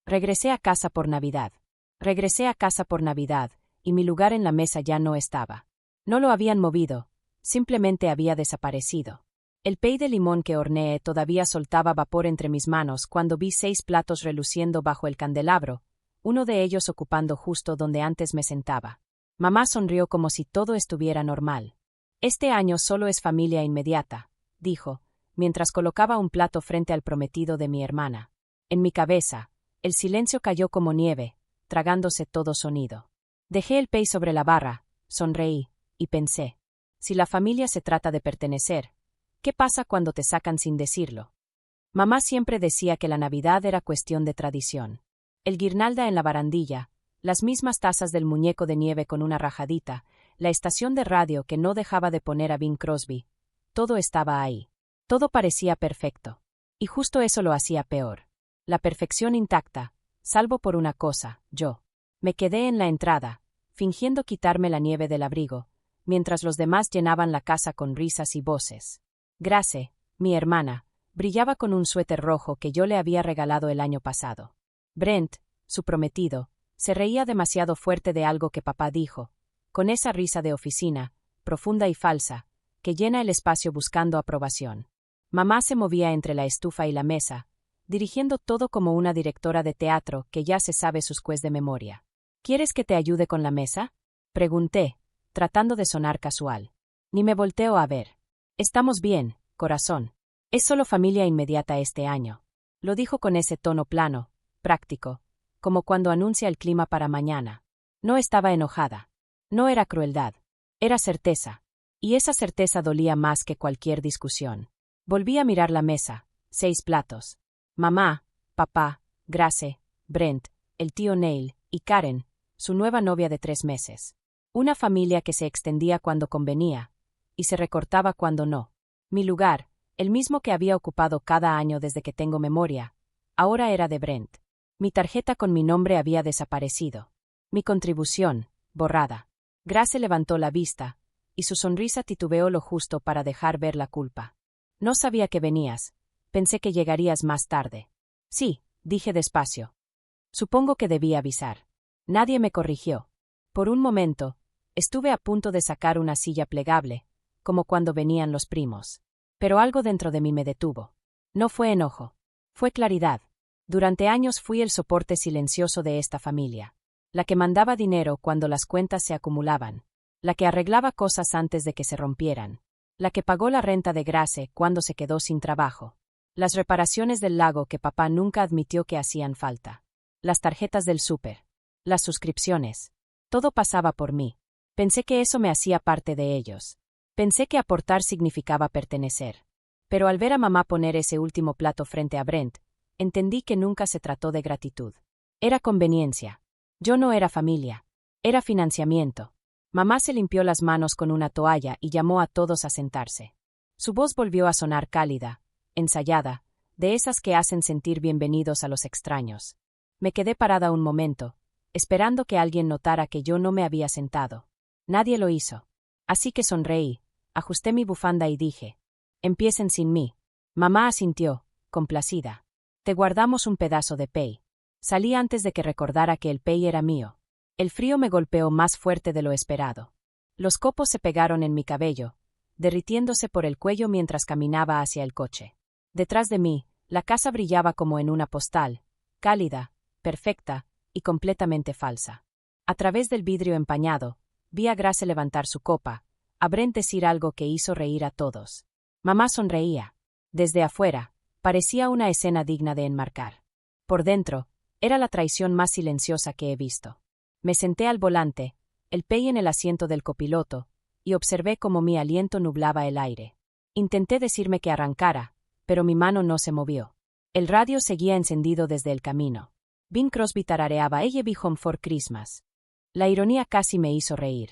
Regresé a casa por Navidad. Regresé a casa por Navidad, y mi lugar en la mesa ya no estaba. No lo habían movido, simplemente había desaparecido. El pay de limón que horneé todavía soltaba vapor entre mis manos cuando vi 6 platos reluciendo bajo el candelabro, uno de ellos ocupando justo donde antes me sentaba. Mamá sonrió como si todo estuviera normal. Este año solo es familia inmediata, dijo, mientras colocaba un plato frente al prometido de mi hermana. En mi cabeza, el silencio cayó como nieve, tragándose todo sonido. Dejé el pay sobre la barra, sonreí, y pensé, si la familia se trata de pertenecer, ¿qué pasa cuando te sacan sin decirlo? Mamá siempre decía que la Navidad era cuestión de tradición. El guirnalda en la barandilla, las mismas tazas del muñeco de nieve con una rajadita, la estación de radio que no dejaba de poner a Bing Crosby, todo estaba ahí. Todo parecía perfecto. Y justo eso lo hacía peor. La perfección intacta, salvo por una cosa, yo. Me quedé en la entrada, fingiendo quitarme la nieve del abrigo, mientras los demás llenaban la casa con risas y voces. Grace, mi hermana, brillaba con un suéter rojo que yo le había regalado el año pasado. Brent, su prometido, se reía demasiado fuerte de algo que papá dijo, con esa risa de oficina, profunda y falsa, que llena el espacio buscando aprobación. Mamá se movía entre la estufa y la mesa, dirigiendo todo como una directora de teatro que ya se sabe sus ques de memoria. ¿Quieres que te ayude con la mesa? Pregunté, tratando de sonar casual. Ni me volteo a ver. Estamos bien, corazón. Es solo familia inmediata este año. Lo dijo con ese tono plano, práctico, como cuando anuncia el clima para mañana. No estaba enojada. No era crueldad. Era certeza. Y esa certeza dolía más que cualquier discusión. Volví a mirar la mesa, 6 platos. Mamá, papá, Grace, Brent, el tío Neil, y Karen, su nueva novia de 3 meses. Una familia que se extendía cuando convenía, y se recortaba cuando no. Mi lugar, el mismo que había ocupado cada año desde que tengo memoria, ahora era de Brent. Mi tarjeta con mi nombre había desaparecido. Mi contribución, borrada. Grace levantó la vista, y su sonrisa titubeó lo justo para dejar ver la culpa. No sabía que venías. Pensé que llegarías más tarde. Sí, dije despacio. Supongo que debí avisar. Nadie me corrigió. Por un momento, estuve a punto de sacar una silla plegable, como cuando venían los primos. Pero algo dentro de mí me detuvo. No fue enojo. Fue claridad. Durante años fui el soporte silencioso de esta familia. La que mandaba dinero cuando las cuentas se acumulaban. La que arreglaba cosas antes de que se rompieran. La que pagó la renta de Grace cuando se quedó sin trabajo. Las reparaciones del lago que papá nunca admitió que hacían falta. Las tarjetas del súper. Las suscripciones. Todo pasaba por mí. Pensé que eso me hacía parte de ellos. Pensé que aportar significaba pertenecer. Pero al ver a mamá poner ese último plato frente a Brent, entendí que nunca se trató de gratitud. Era conveniencia. Yo no era familia. Era financiamiento. Mamá se limpió las manos con una toalla y llamó a todos a sentarse. Su voz volvió a sonar cálida, ensayada, de esas que hacen sentir bienvenidos a los extraños. Me quedé parada un momento, esperando que alguien notara que yo no me había sentado. Nadie lo hizo. Así que sonreí, ajusté mi bufanda y dije, empiecen sin mí. Mamá asintió, complacida. Te guardamos un pedazo de pay. Salí antes de que recordara que el pay era mío. El frío me golpeó más fuerte de lo esperado. Los copos se pegaron en mi cabello, derritiéndose por el cuello mientras caminaba hacia el coche. Detrás de mí, la casa brillaba como en una postal, cálida, perfecta y completamente falsa. A través del vidrio empañado, vi a Grace levantar su copa, a Brent decir algo que hizo reír a todos. Mamá sonreía. Desde afuera, parecía una escena digna de enmarcar. Por dentro, era la traición más silenciosa que he visto. Me senté al volante, el pay en el asiento del copiloto, y observé cómo mi aliento nublaba el aire. Intenté decirme que arrancara, pero mi mano no se movió. El radio seguía encendido desde el camino. Bing Crosby tarareaba "I'll be home for Christmas". La ironía casi me hizo reír.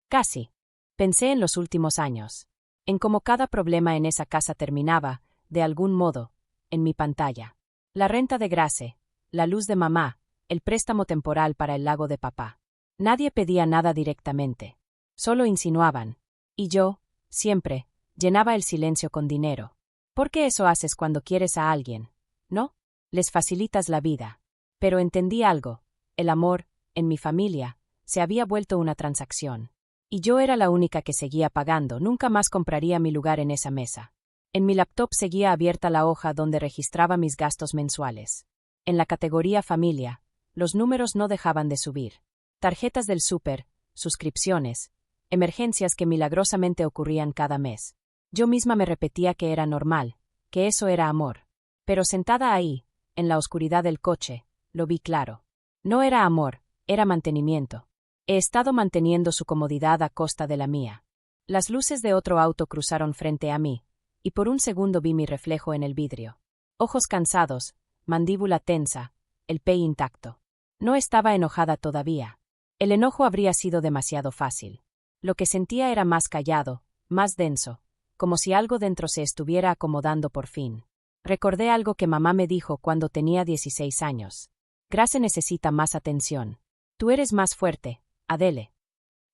Casi. Pensé en los últimos años. En cómo cada problema en esa casa terminaba, de algún modo, en mi pantalla. La renta de Grace, la luz de mamá, el préstamo temporal para el lago de papá. Nadie pedía nada directamente. Solo insinuaban. Y yo, siempre, llenaba el silencio con dinero. ¿Por qué eso haces cuando quieres a alguien? ¿No? Les facilitas la vida. Pero entendí algo. El amor, en mi familia, se había vuelto una transacción. Y yo era la única que seguía pagando, nunca más compraría mi lugar en esa mesa. En mi laptop seguía abierta la hoja donde registraba mis gastos mensuales. En la categoría familia, los números no dejaban de subir. Tarjetas del súper, suscripciones, emergencias que milagrosamente ocurrían cada mes. Yo misma me repetía que era normal, que eso era amor. Pero sentada ahí, en la oscuridad del coche, lo vi claro. No era amor, era mantenimiento. He estado manteniendo su comodidad a costa de la mía. Las luces de otro auto cruzaron frente a mí, y por un segundo vi mi reflejo en el vidrio. Ojos cansados, mandíbula tensa, el pie intacto. No estaba enojada todavía. El enojo habría sido demasiado fácil. Lo que sentía era más callado, más denso, como si algo dentro se estuviera acomodando por fin. Recordé algo que mamá me dijo cuando tenía 16 años. Grace necesita más atención. Tú eres más fuerte, Adele.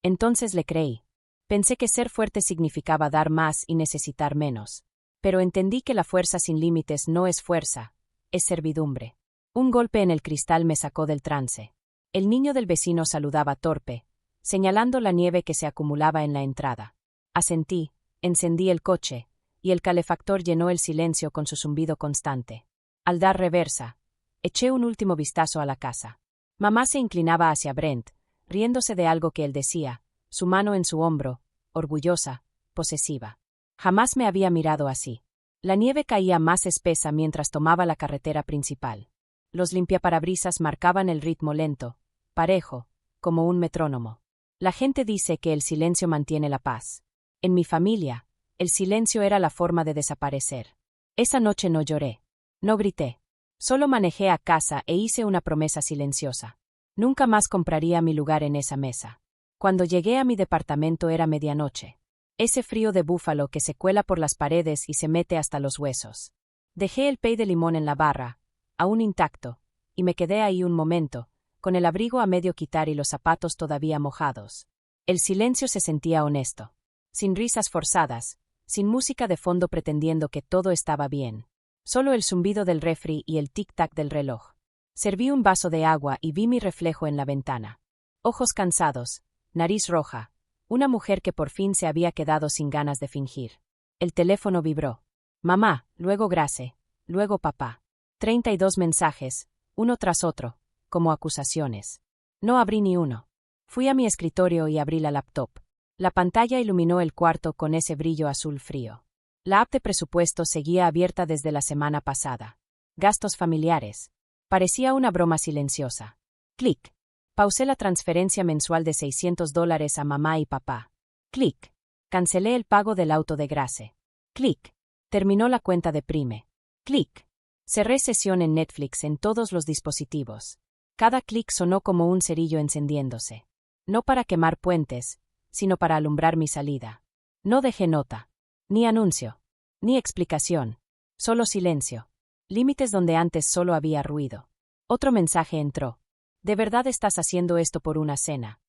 Entonces le creí. Pensé que ser fuerte significaba dar más y necesitar menos. Pero entendí que la fuerza sin límites no es fuerza, es servidumbre. Un golpe en el cristal me sacó del trance. El niño del vecino saludaba torpe, señalando la nieve que se acumulaba en la entrada. Asentí, encendí el coche, y el calefactor llenó el silencio con su zumbido constante. Al dar reversa, eché un último vistazo a la casa. Mamá se inclinaba hacia Brent, riéndose de algo que él decía, su mano en su hombro, orgullosa, posesiva. Jamás me había mirado así. La nieve caía más espesa mientras tomaba la carretera principal. Los limpiaparabrisas marcaban el ritmo lento, parejo, como un metrónomo. La gente dice que el silencio mantiene la paz. En mi familia, el silencio era la forma de desaparecer. Esa noche no lloré. No grité. Solo manejé a casa e hice una promesa silenciosa. Nunca más compraría mi lugar en esa mesa. Cuando llegué a mi departamento era medianoche. Ese frío de búfalo que se cuela por las paredes y se mete hasta los huesos. Dejé el pay de limón en la barra, aún intacto, y me quedé ahí un momento, con el abrigo a medio quitar y los zapatos todavía mojados. El silencio se sentía honesto. Sin risas forzadas, sin música de fondo pretendiendo que todo estaba bien. Solo el zumbido del refri y el tic-tac del reloj. Serví un vaso de agua y vi mi reflejo en la ventana. Ojos cansados, nariz roja, una mujer que por fin se había quedado sin ganas de fingir. El teléfono vibró. Mamá, luego Grace, luego papá. 32 mensajes, uno tras otro, como acusaciones. No abrí ni uno. Fui a mi escritorio y abrí la laptop. La pantalla iluminó el cuarto con ese brillo azul frío. La app de presupuesto seguía abierta desde la semana pasada. Gastos familiares. Parecía una broma silenciosa. Clic. Pausé la transferencia mensual de $600 a mamá y papá. Clic. Cancelé el pago del auto de Grace. Clic. Terminó la cuenta de Prime. Clic. Cerré sesión en Netflix en todos los dispositivos. Cada clic sonó como un cerillo encendiéndose. No para quemar puentes, sino para alumbrar mi salida. No dejé nota. Ni anuncio. Ni explicación. Solo silencio. Límites donde antes solo había ruido. Otro mensaje entró. ¿De verdad estás haciendo esto por una cena?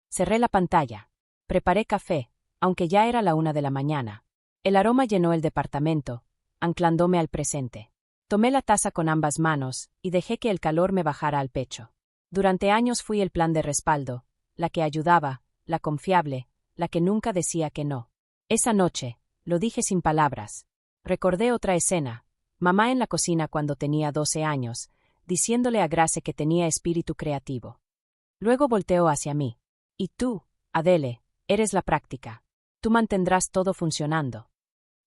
Cerré la pantalla. Preparé café, aunque ya era la 1 de la mañana. El aroma llenó el departamento, anclándome al presente. Tomé la taza con ambas manos y dejé que el calor me bajara al pecho. Durante años fui el plan de respaldo, la que ayudaba, la confiable, la que nunca decía que no. Esa noche, lo dije sin palabras. Recordé otra escena, mamá en la cocina cuando tenía 12 años, diciéndole a Grace que tenía espíritu creativo. Luego volteó hacia mí. Y tú, Adele, eres la práctica. Tú mantendrás todo funcionando.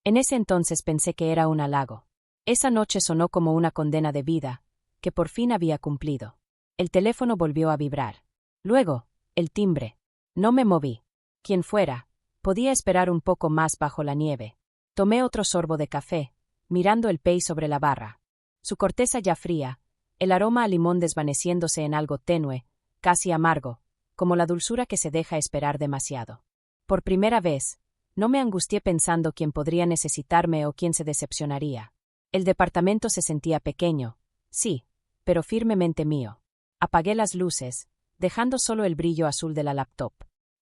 En ese entonces pensé que era un halago. Esa noche sonó como una condena de vida, que por fin había cumplido. El teléfono volvió a vibrar. Luego, el timbre. No me moví. Quien fuera, podía esperar un poco más bajo la nieve. Tomé otro sorbo de café, mirando el pay sobre la barra. Su corteza ya fría, el aroma a limón desvaneciéndose en algo tenue, casi amargo, como la dulzura que se deja esperar demasiado. Por primera vez, no me angustié pensando quién podría necesitarme o quién se decepcionaría. El departamento se sentía pequeño, sí, pero firmemente mío. Apagué las luces, dejando solo el brillo azul de la laptop.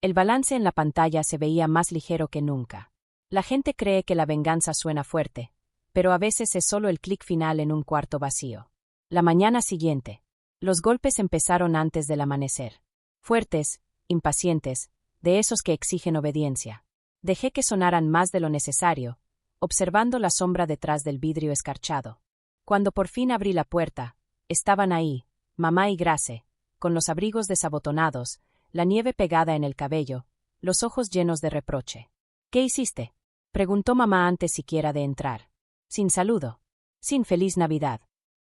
El balance en la pantalla se veía más ligero que nunca. La gente cree que la venganza suena fuerte, pero a veces es solo el clic final en un cuarto vacío. La mañana siguiente. Los golpes empezaron antes del amanecer. Fuertes, impacientes, de esos que exigen obediencia. Dejé que sonaran más de lo necesario, observando la sombra detrás del vidrio escarchado. Cuando por fin abrí la puerta, estaban ahí, mamá y Grace, con los abrigos desabotonados, la nieve pegada en el cabello, los ojos llenos de reproche. ¿Qué hiciste?, preguntó mamá antes siquiera de entrar. Sin saludo. Sin feliz Navidad.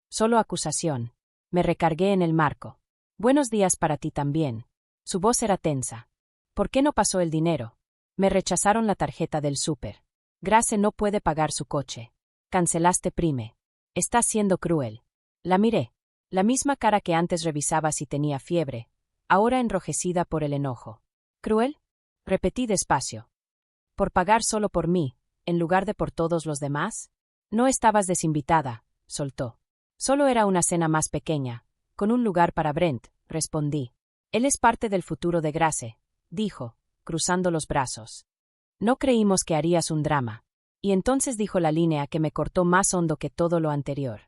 Solo acusación. Me recargué en el marco. Buenos días para ti también. Su voz era tensa. ¿Por qué no pasó el dinero? Me rechazaron la tarjeta del súper. Grace no puede pagar su coche. Cancelaste Prime. Estás siendo cruel. La miré. La misma cara que antes revisaba si tenía fiebre, ahora enrojecida por el enojo. ¿Cruel? Repetí despacio. ¿Por pagar solo por mí, en lugar de por todos los demás? No estabas desinvitada, soltó. Solo era una cena más pequeña, con un lugar para Brent, respondí. Él es parte del futuro de Grace, dijo, cruzando los brazos. No creímos que harías un drama. Y entonces dijo la línea que me cortó más hondo que todo lo anterior.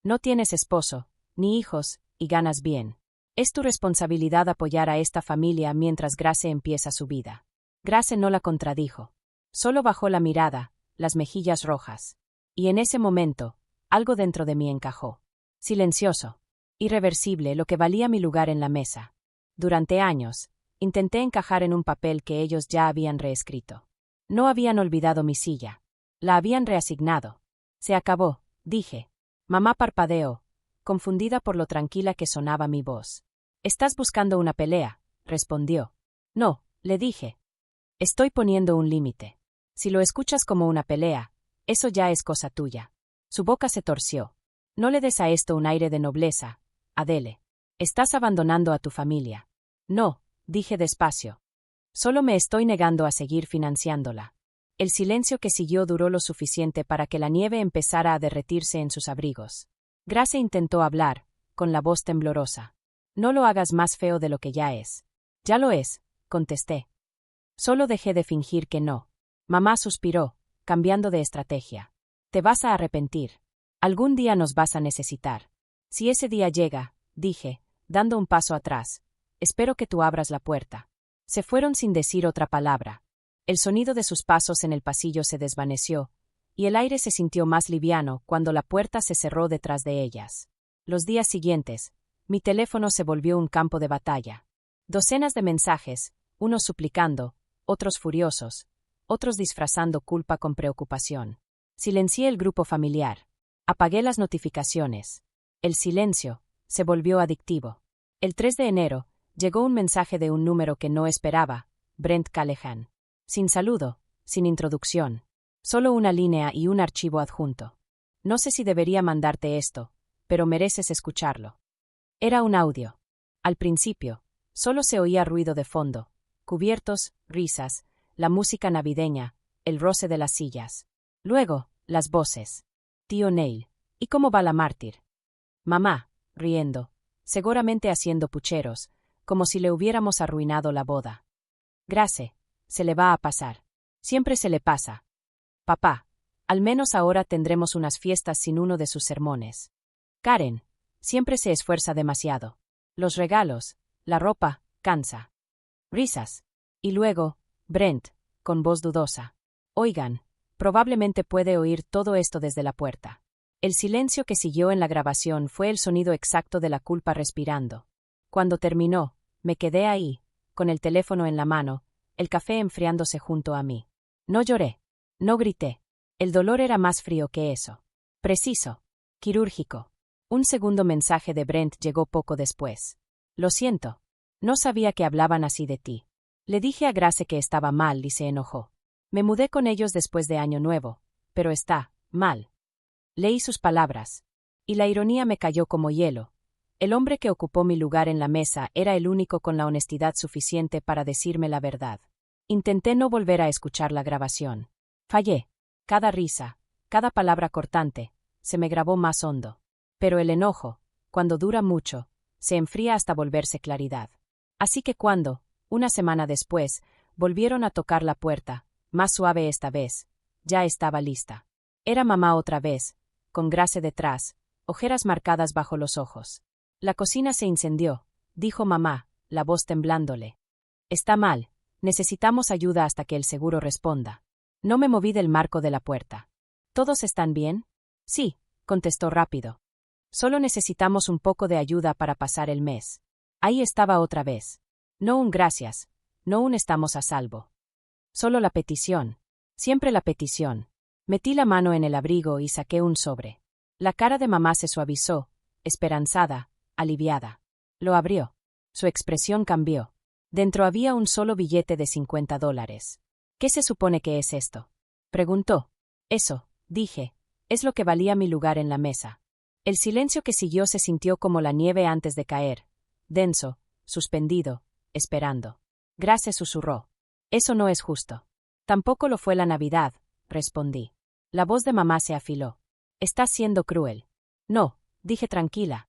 No tienes esposo, ni hijos, y ganas bien. Es tu responsabilidad apoyar a esta familia mientras Grace empieza su vida. Grace no la contradijo. Solo bajó la mirada, las mejillas rojas. Y en ese momento, algo dentro de mí encajó. Silencioso. Irreversible, lo que valía mi lugar en la mesa. Durante años, intenté encajar en un papel que ellos ya habían reescrito. No habían olvidado mi silla. La habían reasignado. Se acabó, dije. Mamá parpadeó, confundida por lo tranquila que sonaba mi voz. «¿Estás buscando una pelea?», respondió. «No», le dije. «Estoy poniendo un límite. Si lo escuchas como una pelea, eso ya es cosa tuya». Su boca se torció. «No le des a esto un aire de nobleza, Adele. Estás abandonando a tu familia». «No», dije despacio. «Solo me estoy negando a seguir financiándola». El silencio que siguió duró lo suficiente para que la nieve empezara a derretirse en sus abrigos. Grace intentó hablar, con la voz temblorosa. «No lo hagas más feo de lo que ya es». «Ya lo es», contesté. Solo dejé de fingir que no. Mamá suspiró, cambiando de estrategia. «Te vas a arrepentir. Algún día nos vas a necesitar». «Si ese día llega», dije, dando un paso atrás, «espero que tú abras la puerta». Se fueron sin decir otra palabra. El sonido de sus pasos en el pasillo se desvaneció, y el aire se sintió más liviano cuando la puerta se cerró detrás de ellas. Los días siguientes, mi teléfono se volvió un campo de batalla. Docenas de mensajes, unos suplicando, otros furiosos, otros disfrazando culpa con preocupación. Silencié el grupo familiar. Apagué las notificaciones. El silencio se volvió adictivo. El 3 de enero, llegó un mensaje de un número que no esperaba, Brent Callahan. Sin saludo, sin introducción. Solo una línea y un archivo adjunto. «No sé si debería mandarte esto, pero mereces escucharlo». Era un audio. Al principio, solo se oía ruido de fondo, cubiertos, risas, la música navideña, el roce de las sillas. Luego, las voces. «Tío Neil, ¿y cómo va la mártir?» Mamá, riendo, seguramente haciendo pucheros, como si le hubiéramos arruinado la boda. «Grace, se le va a pasar. Siempre se le pasa. Papá, al menos ahora tendremos unas fiestas sin uno de sus sermones. Karen, siempre se esfuerza demasiado. Los regalos, la ropa, cansa». Risas. Y luego, Brent, con voz dudosa. «Oigan, probablemente puede oír todo esto desde la puerta». El silencio que siguió en la grabación fue el sonido exacto de la culpa respirando. Cuando terminó, me quedé ahí, con el teléfono en la mano, el café enfriándose junto a mí. No lloré. No grité. El dolor era más frío que eso. Preciso. Quirúrgico. Un segundo mensaje de Brent llegó poco después. «Lo siento. No sabía que hablaban así de ti». Le dije a Grace que estaba mal y se enojó. Me mudé con ellos después de Año Nuevo, pero está mal. Leí sus palabras. Y la ironía me cayó como hielo. El hombre que ocupó mi lugar en la mesa era el único con la honestidad suficiente para decirme la verdad. Intenté no volver a escuchar la grabación. Fallé. Cada risa, cada palabra cortante, se me grabó más hondo. Pero el enojo, cuando dura mucho, se enfría hasta volverse claridad. Así que cuando, una semana después, volvieron a tocar la puerta, más suave esta vez, ya estaba lista. Era mamá otra vez, con Grace detrás, ojeras marcadas bajo los ojos. La cocina se incendió, dijo mamá, la voz temblándole. Está mal, necesitamos ayuda hasta que el seguro responda. No me moví del marco de la puerta. ¿Todos están bien? Sí, contestó rápido. Solo necesitamos un poco de ayuda para pasar el mes. Ahí estaba otra vez. No un gracias, no un estamos a salvo. Solo la petición. Siempre la petición. Metí la mano en el abrigo y saqué un sobre. La cara de mamá se suavizó, esperanzada, aliviada. Lo abrió. Su expresión cambió. Dentro había un solo billete de $50. ¿Qué se supone que es esto? Preguntó. Eso, dije, es lo que valía mi lugar en la mesa. El silencio que siguió se sintió como la nieve antes de caer, denso, suspendido, esperando. Grace susurró. Eso no es justo. Tampoco lo fue la Navidad, respondí. La voz de mamá se afiló. Estás siendo cruel. No, dije tranquila.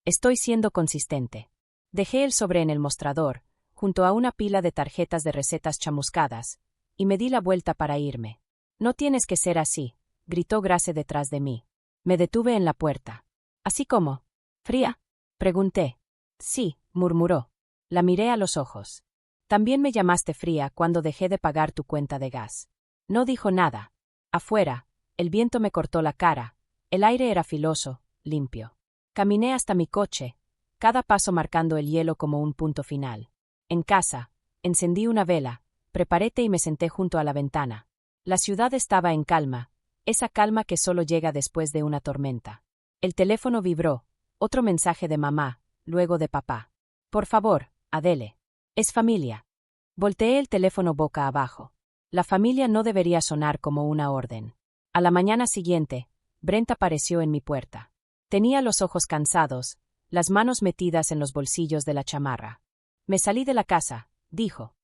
Estoy siendo consistente. Dejé el sobre en el mostrador, junto a una pila de tarjetas de recetas chamuscadas, y me di la vuelta para irme. No tienes que ser así, gritó Grace detrás de mí. Me detuve en la puerta. ¿Así como? ¿Fría? Pregunté. Sí, murmuró. La miré a los ojos. También me llamaste fría cuando dejé de pagar tu cuenta de gas. No dijo nada. Afuera, el viento me cortó la cara. El aire era filoso, limpio. Caminé hasta mi coche, cada paso marcando el hielo como un punto final. En casa, encendí una vela, preparé té y me senté junto a la ventana. La ciudad estaba en calma, esa calma que solo llega después de una tormenta. El teléfono vibró, otro mensaje de mamá, luego de papá. Por favor, Adele. Es familia. Volteé el teléfono boca abajo. La familia no debería sonar como una orden. A la mañana siguiente, Brent apareció en mi puerta. Tenía los ojos cansados, las manos metidas en los bolsillos de la chamarra. Me salí de la casa, dijo.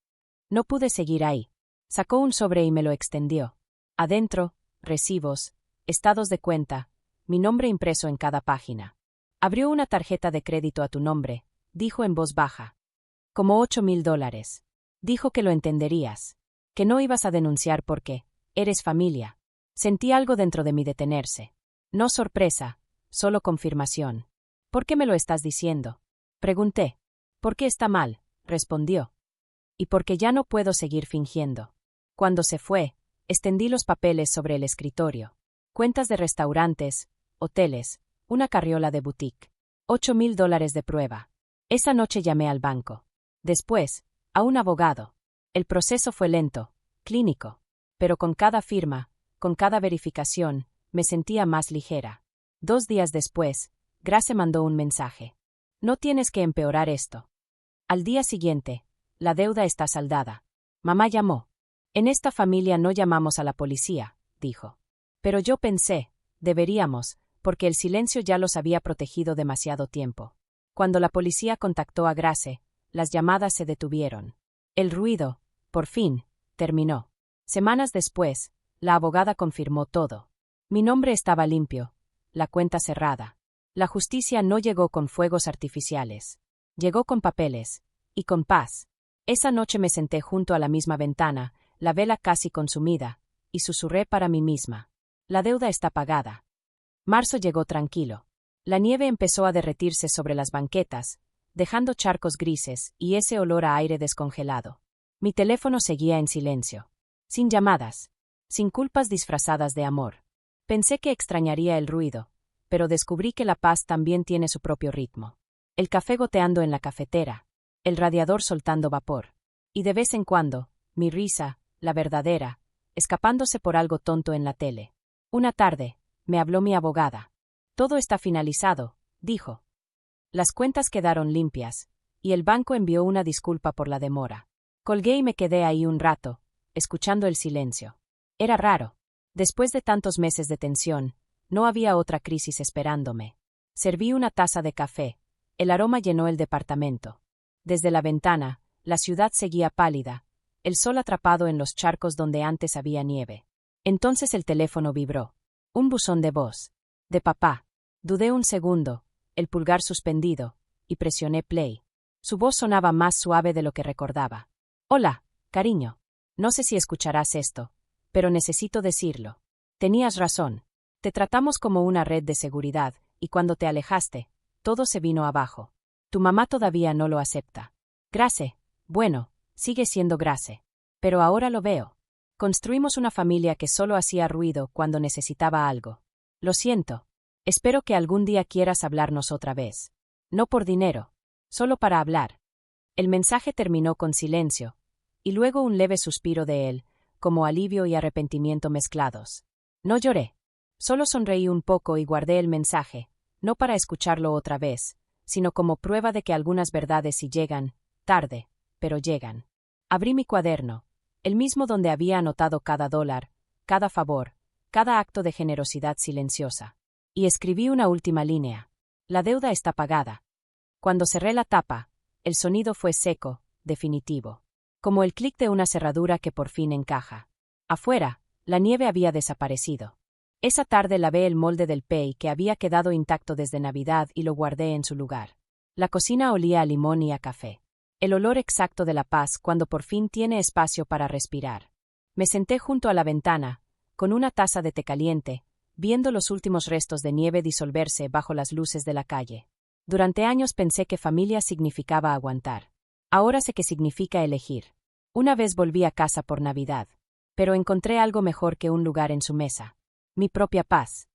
No pude seguir ahí. Sacó un sobre y me lo extendió. Adentro, recibos, estados de cuenta, mi nombre impreso en cada página. Abrió una tarjeta de crédito a tu nombre, dijo en voz baja. Como $8,000. Dijo que lo entenderías. Que no ibas a denunciar porque eres familia. Sentí algo dentro de mí detenerse. No sorpresa, solo confirmación. ¿Por qué me lo estás diciendo? Pregunté. ¿Por qué está mal? Respondió. Y porque ya no puedo seguir fingiendo. Cuando se fue, extendí los papeles sobre el escritorio. Cuentas de restaurantes, hoteles, una carriola de boutique. $8,000 de prueba. Esa noche llamé al banco. Después, a un abogado. El proceso fue lento, clínico. Pero con cada firma, con cada verificación, me sentía más ligera. 2 días después, Grace mandó un mensaje. No tienes que empeorar esto. Al día siguiente, la deuda está saldada. Mamá llamó. En esta familia no llamamos a la policía, dijo. Pero yo pensé, deberíamos, porque el silencio ya los había protegido demasiado tiempo. Cuando la policía contactó a Grace, las llamadas se detuvieron. El ruido, por fin, terminó. Semanas después, la abogada confirmó todo. Mi nombre estaba limpio, la cuenta cerrada. La justicia no llegó con fuegos artificiales. Llegó con papeles, y con paz. Esa noche me senté junto a la misma ventana, la vela casi consumida, y susurré para mí misma. La deuda está pagada. Marzo llegó tranquilo. La nieve empezó a derretirse sobre las banquetas, dejando charcos grises y ese olor a aire descongelado. Mi teléfono seguía en silencio. Sin llamadas. Sin culpas disfrazadas de amor. Pensé que extrañaría el ruido, pero descubrí que la paz también tiene su propio ritmo. El café goteando en la cafetera, el radiador soltando vapor. Y de vez en cuando, mi risa, la verdadera, escapándose por algo tonto en la tele. Una tarde, me habló mi abogada. Todo está finalizado, dijo. Las cuentas quedaron limpias, y el banco envió una disculpa por la demora. Colgué y me quedé ahí un rato, escuchando el silencio. Era raro. Después de tantos meses de tensión, no había otra crisis esperándome. Serví una taza de café. El aroma llenó el departamento. Desde la ventana, la ciudad seguía pálida, el sol atrapado en los charcos donde antes había nieve. Entonces el teléfono vibró. Un buzón de voz. De papá. Dudé un segundo, el pulgar suspendido, y presioné play. Su voz sonaba más suave de lo que recordaba. Hola, cariño. No sé si escucharás esto, pero necesito decirlo. Tenías razón. Te tratamos como una red de seguridad, y cuando te alejaste, Todo se vino abajo. Tu mamá todavía no lo acepta. Grace, bueno, sigue siendo Grace. Pero ahora lo veo. Construimos una familia que solo hacía ruido cuando necesitaba algo. Lo siento. Espero que algún día quieras hablarnos otra vez. No por dinero, solo para hablar. El mensaje terminó con silencio, y luego un leve suspiro de él, como alivio y arrepentimiento mezclados. No lloré. Solo sonreí un poco y guardé el mensaje, no para escucharlo otra vez, sino como prueba de que algunas verdades sí llegan, tarde, pero llegan. Abrí mi cuaderno, el mismo donde había anotado cada dólar, cada favor, cada acto de generosidad silenciosa. Y escribí una última línea. La deuda está pagada. Cuando cerré la tapa, el sonido fue seco, definitivo. Como el clic de una cerradura que por fin encaja. Afuera, la nieve había desaparecido. Esa tarde lavé el molde del pay que había quedado intacto desde Navidad y lo guardé en su lugar. La cocina olía a limón y a café. El olor exacto de la paz cuando por fin tiene espacio para respirar. Me senté junto a la ventana, con una taza de té caliente, viendo los últimos restos de nieve disolverse bajo las luces de la calle. Durante años pensé que familia significaba aguantar. Ahora sé que significa elegir. Una vez volví a casa por Navidad, pero encontré algo mejor que un lugar en su mesa. Mi propia paz.